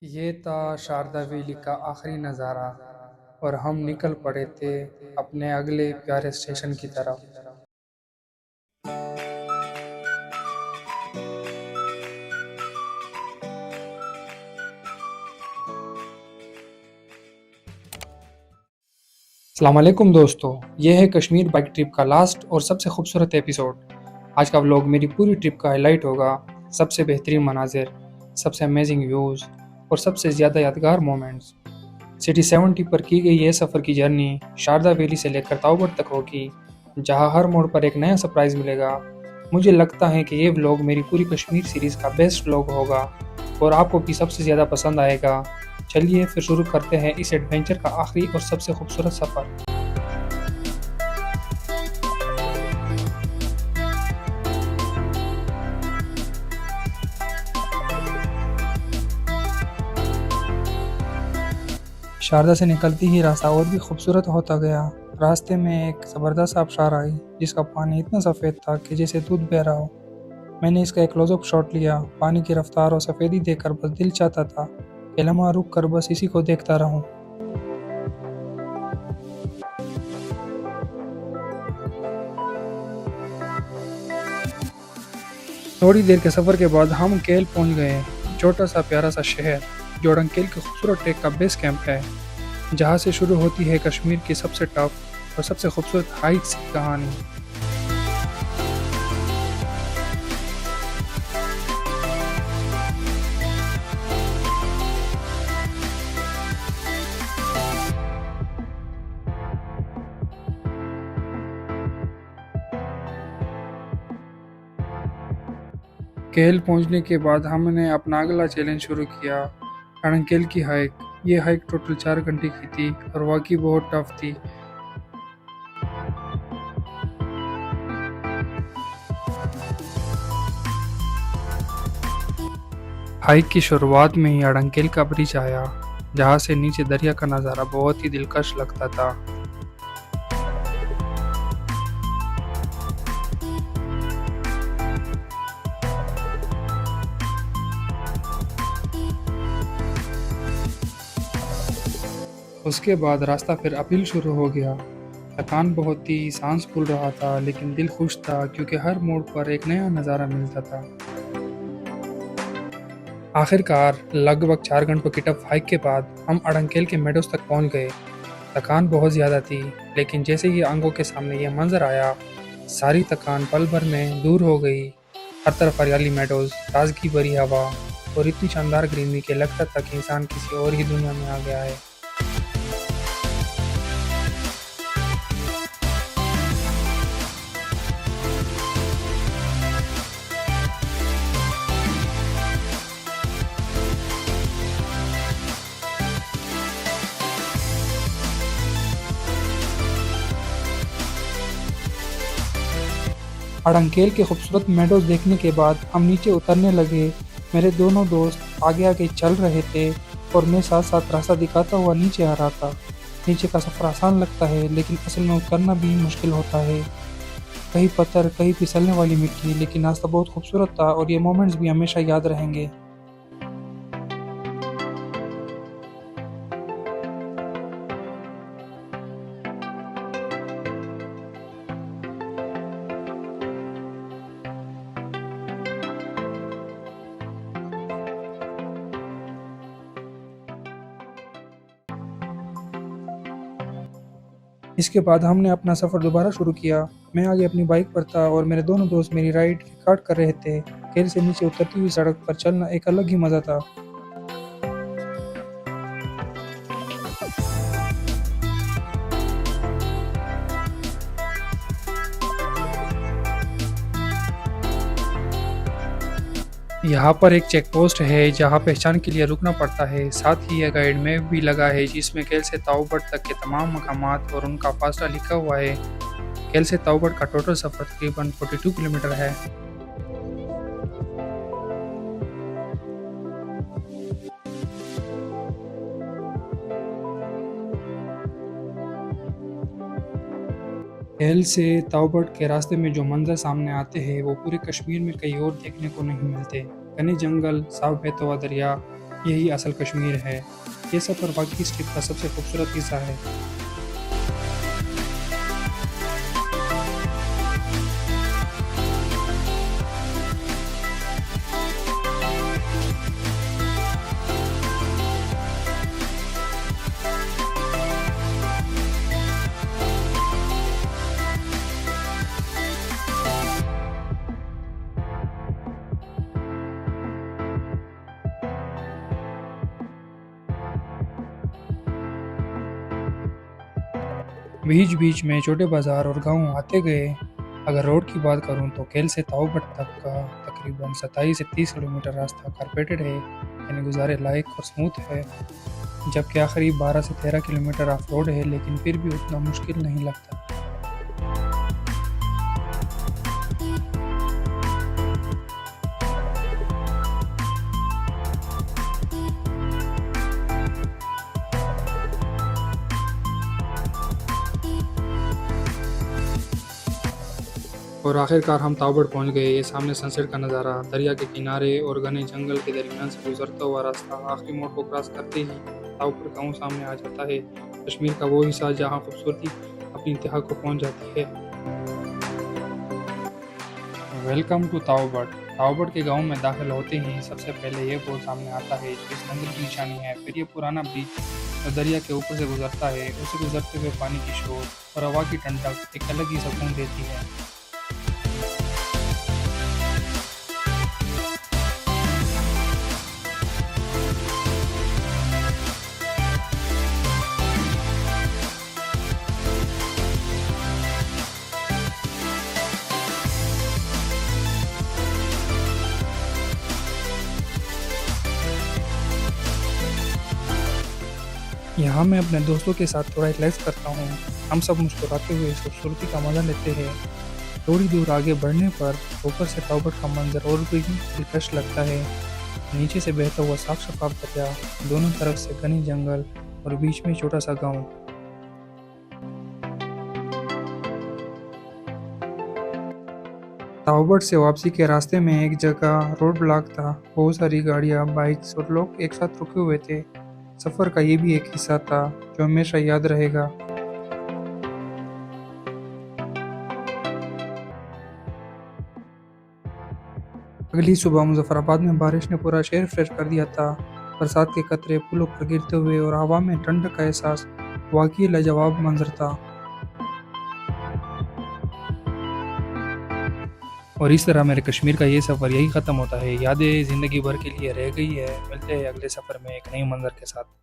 ये था शारदा वैली का आखिरी नज़ारा और हम निकल पड़े थे अपने अगले प्यारे स्टेशन की तरफ। अस्सलाम वालेकुम दोस्तों, ये है कश्मीर बाइक ट्रिप का लास्ट और सबसे खूबसूरत एपिसोड। आज का व्लॉग मेरी पूरी ट्रिप का हाईलाइट होगा। सबसे बेहतरीन मनाजिर, सबसे अमेजिंग व्यूज़ और सबसे ज़्यादा यादगार मोमेंट्स। सिटी 70 पर की गई ये सफ़र की जर्नी शारदा वैली से लेकर ताऊबड़ तक होगी, जहाँ हर मोड़ पर एक नया सरप्राइज़ मिलेगा। मुझे लगता है कि ये व्लॉग मेरी पूरी कश्मीर सीरीज़ का बेस्ट व्लॉग होगा और आपको भी सबसे ज़्यादा पसंद आएगा। चलिए फिर शुरू करते हैं इस एडवेंचर का आखिरी और सबसे खूबसूरत सफ़र। शारदा से निकलती ही रास्ता और भी खूबसूरत होता गया। रास्ते में एक ज़बरदस्त आबशार आई, जिसका पानी इतना सफ़ेद था कि जैसे दूध बह रहा हो। मैंने इसका एक क्लोजअप शॉट लिया। पानी की रफ्तार और सफ़ेदी देखकर बस दिल चाहता था कि लम्हा रुक कर बस इसी को देखता रहूं। थोड़ी देर के सफ़र के बाद हम केल पहुंच गए, छोटा सा प्यारा सा शहर जो अड़ंकेल के खूबसूरत ट्रैक का बेस कैंप है, जहां से शुरू होती है कश्मीर की सबसे टफ और सबसे खूबसूरत हाइट्स की कहानी। केल पहुंचने के बाद हमने अपना अगला चैलेंज शुरू किया, अड़ंकेल की हाइक। ये हाइक टोटल 4 घंटे की थी और वाकई बहुत टफ थी। हाइक की शुरुआत में ही अड़ंकेल का ब्रिज आया, जहाँ से नीचे दरिया का नज़ारा बहुत ही दिलकश लगता था। उसके बाद रास्ता फिर अपहिल शुरू हो गया। थकान बहुत थी, सांस फूल रहा था, लेकिन दिल खुश था क्योंकि हर मोड़ पर एक नया नज़ारा मिलता था। आखिरकार लगभग 4 घंटों की टफ हाइक के बाद हम अड़ंकेल के मेडोज तक पहुंच गए। थकान बहुत ज़्यादा थी, लेकिन जैसे ही आंखों के सामने ये मंजर आया, सारी थकान पल भर में दूर हो गई। हर तरफ हरियाली, मेडोज, ताजगी भरी हवा और इतनी शानदार ग्रीनरी के लगता था कि इंसान किसी और ही दुनिया में आ गया है। अड़ंकेल के खूबसूरत मेडोज देखने के बाद हम नीचे उतरने लगे। मेरे दोनों दोस्त आगे आगे चल रहे थे और मैं साथ साथ रास्ता दिखाता हुआ नीचे आ रहा था। नीचे का सफ़र आसान लगता है, लेकिन असल में उतरना भी मुश्किल होता है। कहीं पत्थर, कहीं फिसलने वाली मिट्टी, लेकिन रास्ता बहुत खूबसूरत था और ये मोमेंट्स भी हमेशा याद रहेंगे। इसके बाद हमने अपना सफ़र दोबारा शुरू किया। मैं आगे अपनी बाइक पर था और मेरे दोनों दोस्त मेरी राइड रिकॉर्ड कर रहे थे। केल से नीचे उतरती हुई सड़क पर चलना एक अलग ही मज़ा था। यहाँ पर एक चेक पोस्ट है जहाँ पहचान के लिए रुकना पड़ता है। साथ ही यह गाइड मैप भी लगा है, जिसमें केल से ताऊबड़ तक के तमाम मकामात और उनका फासला लिखा हुआ है। केल से ताऊबड़ का टोटल सफ़र तकरीबन 42 किलोमीटर है। केल से ताऊबड़ के रास्ते में जो मंजर सामने आते हैं वो पूरे कश्मीर में कहीं और देखने को नहीं मिलते। घने जंगल, साफ बहता हुआ दरिया यही असल कश्मीर है। ये सफ़र वाकई इस ट्रिप का सबसे खूबसूरत हिस्सा है। बीच बीच में छोटे बाजार और गांव आते गए। अगर रोड की बात करूं तो केल से ताऊबट तक का तकरीबन 27 से 30 किलोमीटर रास्ता कारपेटेड है, यानी गुजारे लायक और स्मूथ है। जबकि आखिरी 12 से 13 किलोमीटर ऑफ रोड है, लेकिन फिर भी उतना मुश्किल नहीं लगता। और आखिरकार हम ताबड़ पहुंच गए। ये सामने सनसेट का नज़ारा, दरिया के किनारे और घने जंगल के दरमियान से गुजरता हुआ रास्ता। आखिरी मोड़ को क्रॉस करते ही ताबड़ गांव सामने आ जाता है। कश्मीर का वो हिस्सा जहां खूबसूरती अपनी इंतहा को पहुंच जाती है। Welcome to ताओबड़। ताओबड़ के गांव में दाखिल होते ही सबसे पहले ये बोर्ड सामने आता है जो इस मंदिर की निशानी है। फिर ये पुराना ब्रिज जो दरिया के ऊपर से गुजरता है, उसे गुजरते हुए पानी की शोर और हवा की ठंडक एक अलग ही सुकून देती है। यहाँ मैं अपने दोस्तों के साथ थोड़ा रिलैक्स करता हूँ। हम सब मुस्कुराते हुए इस खूबसूरती का मज़ा लेते हैं। थोड़ी दूर आगे बढ़ने पर ऊपर से टावर का मंजर और भी दिलकश लगता है। नीचे से बहता हुआ साफ शफाफ दरिया, दोनों तरफ से घने जंगल और बीच में छोटा सा गांव। टावर से वापसी के रास्ते में एक जगह रोड ब्लॉक था। बहुत सारी गाड़ियाँ, बाइक्स और लोग एक साथ रुके हुए थे। सफ़र का ये भी एक हिस्सा था जो हमेशा याद रहेगा। अगली सुबह मुजफ्फराबाद में बारिश ने पूरा शहर फ्रेश कर दिया था। बरसात के कतरे पुलों पर गिरते हुए और हवा में ठंड का एहसास, वाकई लाजवाब मंजर था। और इस तरह मेरे कश्मीर का ये सफ़र यही ख़त्म होता है। यादें ज़िंदगी भर के लिए रह गई है। मिलते हैं अगले सफ़र में एक नई मंजर के साथ।